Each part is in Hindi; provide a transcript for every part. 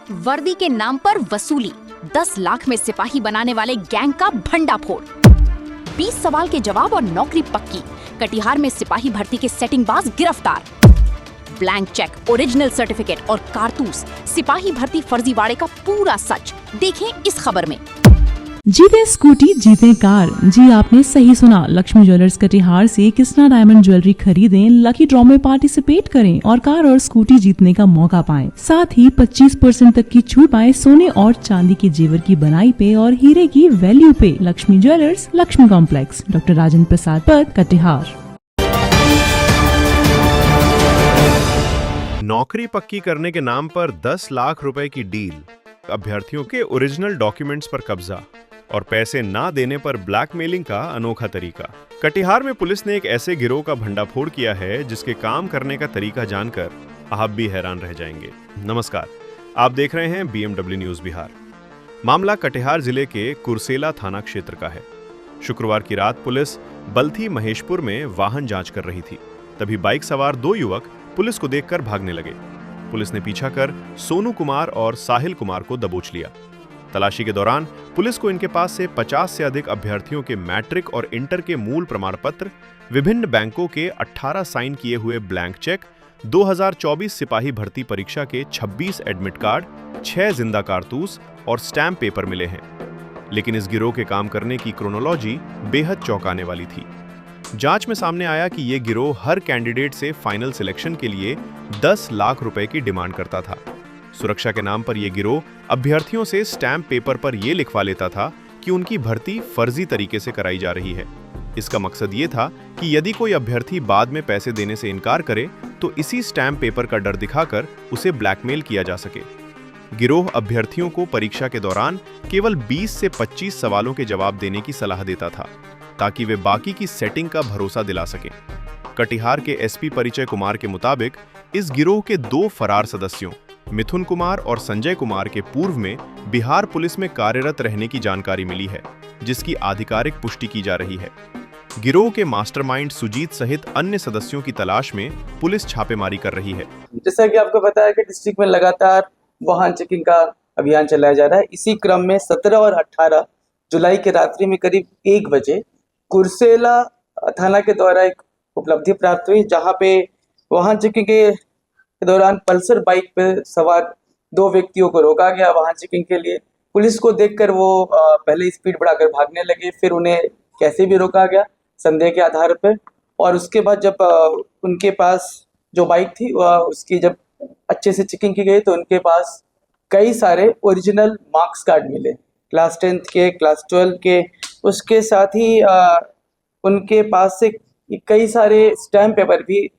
वर्दी के नाम पर वसूली, 10 लाख में सिपाही बनाने वाले गैंग का भंडाफोड़। 20 सवाल के जवाब और नौकरी पक्की। कटिहार में सिपाही भर्ती के सेटिंगबाज गिरफ्तार। ब्लैंक चेक, ओरिजिनल सर्टिफिकेट और कारतूस, सिपाही भर्ती फर्जीवाड़े का पूरा सच। देखें इस खबर में। जीते स्कूटी जीते कार। जी आपने सही सुना। लक्ष्मी ज्वेलर्स कटिहार से कृष्णा डायमंड ज्वेलरी खरीदें, लकी ड्रॉ में पार्टिसिपेट करें और कार और स्कूटी जीतने का मौका पाएं। साथ ही 25% तक की छूट पाएं सोने और चांदी के जेवर की बनाई पे और हीरे की वैल्यू पे। Lakshmi jewellers, Lakshmi complex, doctor Rajendra Prasad Path, Katihar. नौकरी पक्की करने के नाम पर 10 लाख रुपए की डील, अभ्यर्थियों के ओरिजिनल डॉक्यूमेंट्स पर कब्जा और पैसे ना देने पर ब्लैकमेलिंग का अनोखा तरीका। कटिहार में पुलिस ने एक ऐसे गिरोह का भंडाफोड़ किया है जिसके काम करने का तरीका जानकर आप भी हैरान रह जाएंगे। नमस्कार, आप देख रहे हैं BMW न्यूज बिहार। मामला कटिहार जिले के कुर्सेला थाना क्षेत्र का है। शुक्रवार की रात पुलिस बल्थी महेशपुर में वाहन जांच कर रही थी। तभी बाइक सवार 2 युवक पुलिस को देखकर भागने लगे। पुलिस ने पीछा कर सोनू कुमार और साहिल कुमार को दबोच लिया। तलाशी के दौरान पुलिस को इनके पास से 50 से अधिक अभ्यर्थियों के मैट्रिक और इंटर के मूल प्रमाण पत्र, विभिन्न बैंकों के 18 साइन किए हुए ब्लैंक चेक, 2024 सिपाही भर्ती परीक्षा के 26 एडमिट कार्ड, 6 जिंदा कारतूस और स्टैम्प पेपर मिले हैं। लेकिन इस गिरोह के काम करने की क्रोनोलॉजी बेहद चौंकाने वाली थी। जांच में सामने आया कि यह गिरोह हर कैंडिडेट से फाइनल सिलेक्शन के लिए 10 लाख रुपए की डिमांड करता था। सुरक्षा के नाम पर यह गिरोह अभ्यर्थियों से स्टैम्प पेपर पर यह लिखवा लेता था कि उनकी भर्ती फर्जी तरीके से कराई जा रही है। इसका मकसद ये था कि यदि कोई अभ्यर्थी बाद में पैसे देने से इनकार करे तो इसी स्टैम्प पेपर का डर दिखाकर उसे ब्लैकमेल किया जा सके। गिरोह अभ्यर्थियों को परीक्षा के दौरान केवल 20 से 25 सवालों के जवाब देने की सलाह देता था ताकि वे बाकी की सेटिंग का भरोसा दिला सकें। कटिहार के SP परिचय कुमार के मुताबिक इस गिरोह के 2 फरार सदस्यों मिथुन कुमार और संजय कुमार के पूर्व में बिहार पुलिस में कार्यरत रहने की जानकारी मिली है, जिसकी आधिकारिक पुष्टि की जा रही है। गिरोह के मास्टरमाइंड सुजीत सहित अन्य सदस्यों की तलाश में पुलिस छापेमारी कर रही है। जैसा कि आपको पता है कि डिस्ट्रिक्ट में लगातार वाहन चेकिंग का अभियान चलाया जा रहा है। इसी क्रम में 17 और 18 जुलाई की रात्रि में करीब 1 बजे कुर्सेला थाना के द्वारा एक उपलब्धि प्राप्त हुई, जहां पे वाहन चेकिंग के दौरान पल्सर बाइक पे सवार 2 व्यक्तियों को रोका गया वाहन चेकिंग के लिए। पुलिस को देखकर वो पहले स्पीड बढ़ाकर भागने लगे, फिर उन्हें कैसे भी रोका गया संदेह के आधार पर। और उसके बाद जब उनके पास जो बाइक थी उसकी जब अच्छे से चेकिंग की गई तो उनके पास कई सारे ओरिजिनल मार्क्स कार्ड मिले, क्लास 10th के, क्लास 12 के। उसके साथ ही उनके पास से कई सारे स्टैम्प पेपर भी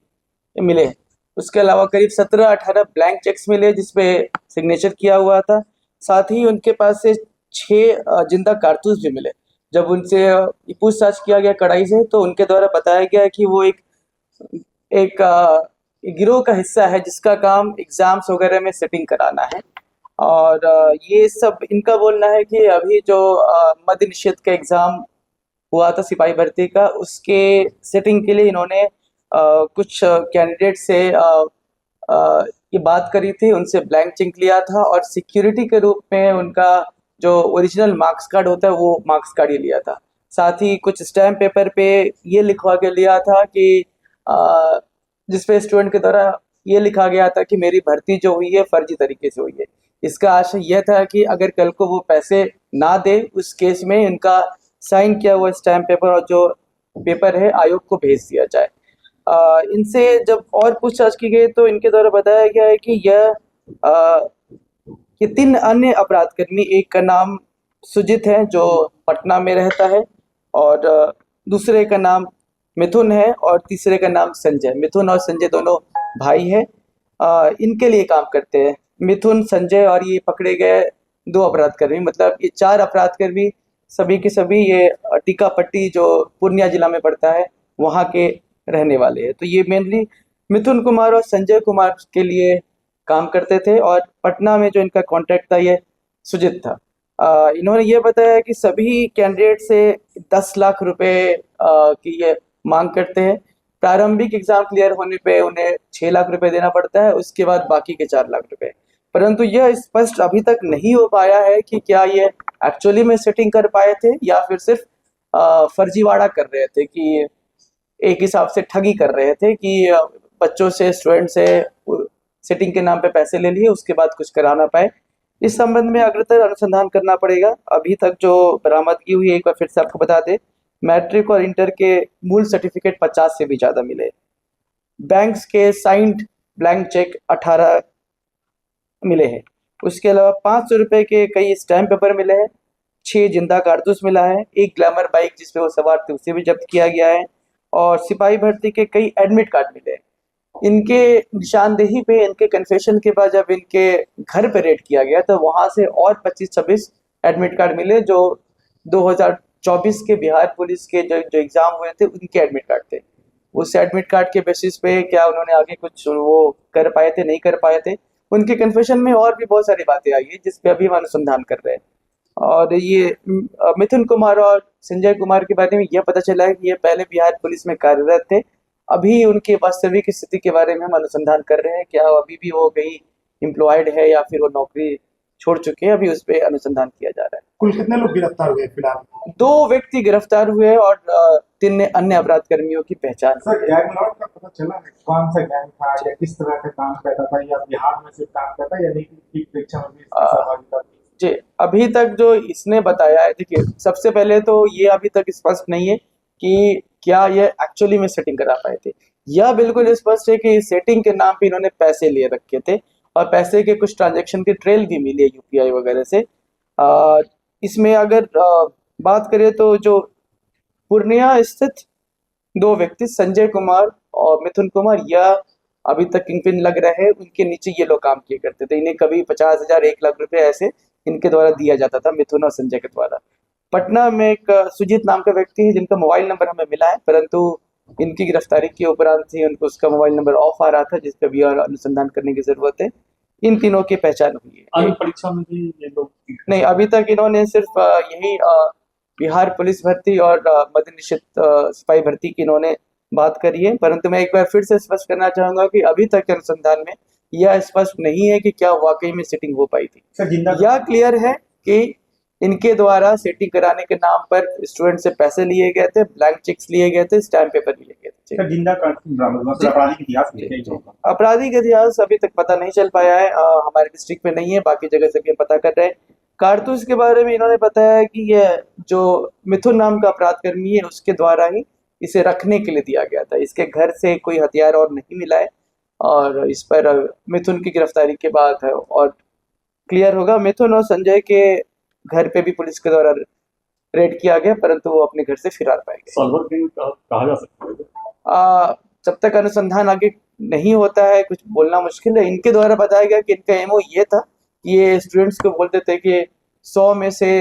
मिले। उसके अलावा करीब 17-18 ब्लैंक चेक्स मिले जिसपे सिग्नेचर किया हुआ था। साथ ही उनके पास से 6 जिंदा कारतूस भी मिले। जब उनसे पूछताछ किया गया कड़ाई से तो उनके द्वारा बताया गया कि वो एक गिरोह का हिस्सा है जिसका काम एग्जाम्स वगैरह में सेटिंग कराना है। और ये सब इनका बोलना है कि अभी जो मद्य निषेध का एग्जाम हुआ था सिपाही भर्ती का, उसके सेटिंग के लिए इन्होंने कुछ कैंडिडेट से ये बात करी थी, उनसे ब्लैंक चेक लिया था और सिक्योरिटी के रूप में उनका जो ओरिजिनल मार्क्स कार्ड होता है वो मार्क्स कार्ड ही लिया था। साथ ही कुछ स्टैम्प पेपर पे ये लिखवा के लिया था कि जिसपे स्टूडेंट के द्वारा ये लिखा गया था कि मेरी भर्ती जो हुई है फर्जी तरीके से हुई है। इसका आशय यह था कि अगर कल को वो पैसे ना दे उस केस में इनका साइन किया हुआ स्टैम्प पेपर और जो पेपर है आयोग को भेज दिया जाए। इनसे जब और पूछताछ की गई तो इनके द्वारा बताया गया है कि ये 3 अन्य अपराधकर्मी, एक का नाम सुजीत है जो पटना में रहता है और दूसरे का नाम मिथुन है और तीसरे का नाम संजय। मिथुन और संजय दोनों भाई हैं। इनके लिए काम करते हैं मिथुन, संजय और ये पकड़े गए 2 अपराधकर्मी। मतलब ये 4 अपराधकर्मी सभी के सभी ये टीकापट्टी जो पूर्णिया जिला में पड़ता है वहाँ के रहने वाले हैं। तो ये मेनली मिथुन कुमार और संजय कुमार के लिए काम करते थे और पटना में जो इनका कॉन्टैक्ट था ये सुजीत था। इन्होंने ये बताया कि सभी कैंडिडेट से 10 लाख रुपए की ये मांग करते हैं। प्रारंभिक एग्जाम क्लियर होने पे उन्हें 6 लाख रुपए देना पड़ता है, उसके बाद बाकी के 4 लाख रुपए। परंतु यह स्पष्ट अभी तक नहीं हो पाया है कि क्या ये एक्चुअली में सेटिंग कर पाए थे या फिर सिर्फ फर्जीवाड़ा कर रहे थे, कि एक हिसाब से ठगी कर रहे थे कि बच्चों से, स्टूडेंट से सेटिंग के नाम पे पैसे ले लिए, उसके बाद कुछ करा ना पाए। इस संबंध में अग्रतर अनुसंधान करना पड़ेगा। अभी तक जो बरामदगी हुई है, एक बार फिर से आपको बता दें, मैट्रिक और इंटर के मूल सर्टिफिकेट 50 से भी ज़्यादा मिले। बैंक्स के साइंड ब्लैंक चेक 18 मिले हैं। उसके अलावा 500 रुपये के कई स्टैम्प पेपर मिले हैं, 6 जिंदा कारतूस मिला है, एक ग्लैमर बाइक जिसपे वो सवार थे उसे भी जब्त किया गया है, और सिपाही भर्ती के कई एडमिट कार्ड मिले हैं। इनके निशानदेही पे, इनके कन्फेशन के बाद जब इनके घर पे रेड किया गया तो वहाँ से और 25-26 एडमिट कार्ड मिले, जो 2024 के बिहार पुलिस के जो एग्ज़ाम हुए थे उनके एडमिट कार्ड थे। उस एडमिट कार्ड के बेसिस पे क्या उन्होंने आगे कुछ वो कर पाए थे, नहीं कर पाए थे। उनके कन्फेशन में और भी बहुत सारी बातें आई है जिस पे अभी हम अनुसंधान कर रहे हैं। और ये मिथुन कुमार और संजय कुमार के बारे में यह पता चला है कि ये पहले बिहार पुलिस में कार्यरत थे। अभी उनकी वास्तविक स्थिति के बारे में हम अनुसंधान कर रहे हैं, क्या अभी भी वो कहीं एम्प्लॉयड है या फिर वो नौकरी छोड़ चुके हैं, अभी उस पर अनुसंधान किया जा रहा है। कुल कितने लोग गिरफ्तार हुए फिलहाल? 2 व्यक्ति गिरफ्तार हुए और 3 अन्य अपराध कर्मियों की पहचान। सर, गैंग लॉर्ड का पता चला कौन सा गैंग था या किस तरह का काम करता था, या बिहार में सिर्फ काम करता या नहीं की परीक्षा में भी सहभागिता थी? जी, अभी तक जो इसने बताया है, देखिए सबसे पहले तो ये अभी तक स्पष्ट नहीं है कि क्या ये एक्चुअली में सेटिंग करा पाए थे। यह बिल्कुल स्पष्ट है कि सेटिंग के नाम पे इन्होंने पैसे लिए रखे थे और पैसे के कुछ ट्रांजैक्शन की ट्रेल भी मिली है यूपीआई वगैरह से। इसमें अगर बात करें तो जो पूर्णिया स्थित 2 व्यक्ति संजय कुमार और मिथुन कुमार, यह अभी तक किंगपिन लग रहे हैं। उनके नीचे ये लोग काम किया करते थे। इन्हें कभी 50,000, 1 लाख रुपए ऐसे इनके द्वारा दिया जाता था, मिथुन और संजय के द्वारा। पटना में एक सुजीत नाम का व्यक्ति है जिनका मोबाइल नंबर हमें मिला है, परंतु इनकी गिरफ्तारी के उपरांत ही उनको उसका मोबाइल नंबर ऑफ आ रहा था, जिस पर भी और अनुसंधान करने की जरूरत है। इन तीनों की पहचान हुई है। अन्य परीक्षा में भी ये लोग नहीं, अभी तक इन्होंने सिर्फ यही बिहार पुलिस भर्ती और मद्य निषेध सिपाही भर्ती की इन्होंने बात करी है। परंतु मैं एक बार फिर से स्पष्ट करना चाहूंगा कि अभी तक के अनुसंधान में यह स्पष्ट नहीं है कि क्या वाकई में सेटिंग हो पाई थी। यह क्लियर है कि इनके द्वारा सेटिंग कराने के नाम पर स्टूडेंट से पैसे लिए गए थे, ब्लैंक चेक्स लिए गए थे, स्टैम्प पेपर लिए गए थे। आपराधिक इतिहास अभी तक पता नहीं चल पाया है, हमारे डिस्ट्रिक्ट में नहीं है, बाकी जगह से भी हम पता कर रहे हैं। कारतूस के बारे में इन्होंने बताया कि यह जो मिथुन नाम का अपराध कर्मी है उसके द्वारा ही इसे रखने के लिए दिया गया था। इसके घर से कोई हथियार और नहीं मिला है और इस पर मिथुन की गिरफ्तारी के बाद है और क्लियर होगा। मिथुन और संजय के घर पे भी पुलिस के द्वारा रेड किया गया, परंतु वो अपने घर से फरार पाए गए। कहा जा सकता है जब तक अनुसंधान आगे नहीं होता है कुछ बोलना मुश्किल है। इनके द्वारा बताया गया कि इनका एमओ ये था कि ये स्टूडेंट्स को बोलते थे कि 100 में से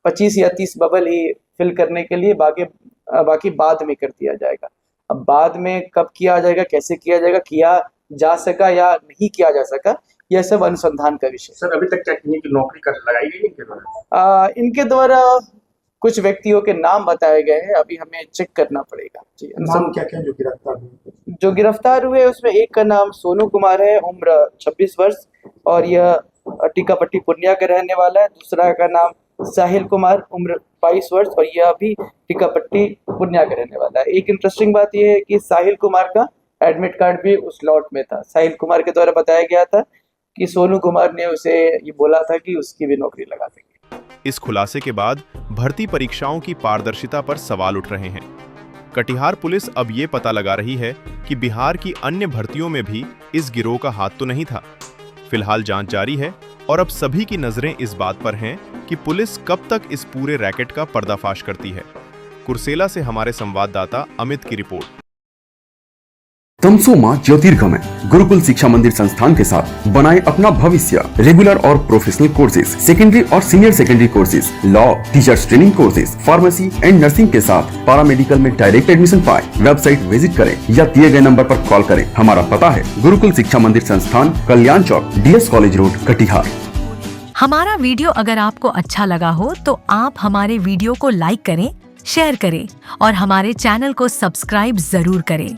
25 या 30 बबल ही फिल करने के लिए, बाकी बाद में कर दिया जाएगा। अब बाद में कब किया जाएगा, कैसे किया जाएगा, किया जा सका या नहीं किया जा सका, यह सब अनुसंधान का विषय। सर, अभी तक क्या की नौकरी कर लगाई गई इनके द्वारा? इनके द्वारा कुछ व्यक्तियों के नाम बताए गए हैं, अभी हमें चेक करना पड़ेगा। जी, नाम क्या क्या जो गिरफ्तार हुए? जो गिरफ्तार हुए उसमें एक का नाम सोनू कुमार है, उम्र 26 वर्ष और यह टीकापट्टी पूर्णिया का रहने वाला है। दूसरा का नाम साहिल कुमार, उम्र 22 वर्ष और यह भी टीकापट्टी पूर्णिया का रहने वाला है। एक इंटरेस्टिंग बात यह है कि साहिल कुमार का एडमिट कार्ड भी उस लॉट में था। साहिल कुमार के द्वारा बताया गया था कि सोनू कुमार ने उसे ये बोला था कि उसकी भी नौकरी लगा देंगे। इस खुलासे के बाद भर्ती परीक्षाओं की पारदर्शिता पर सवाल उठ रहे हैं। कटिहार पुलिस अब ये पता लगा रही है कि बिहार की अन्य भर्तियों में भी इस गिरोह का हाथ तो नहीं था। फिलहाल जांच जारी है और अब सभी की नजरें इस बात पर हैं कि पुलिस कब तक इस पूरे रैकेट का पर्दाफाश करती है। कुर्सेला से हमारे संवाददाता अमित की रिपोर्ट। तमसो मां ज्योतिर्गमय गुरुकुल शिक्षा मंदिर संस्थान के साथ बनाए अपना भविष्य। रेगुलर और प्रोफेशनल कोर्सेज, सेकेंडरी और senior secondary courses, law, teachers training courses, pharmacy and nursing के साथ पैरामेडिकल में डायरेक्ट एडमिशन पाए। वेबसाइट विजिट करें या दिए गए नंबर पर कॉल करें। हमारा पता है गुरुकुल शिक्षा मंदिर संस्थान, कल्याण चौक, DS कॉलेज रोड, कटिहार। हमारा वीडियो अगर आपको अच्छा लगा हो तो आप हमारे वीडियो को लाइक करें, शेयर करें और हमारे चैनल को सब्सक्राइब जरूर करें।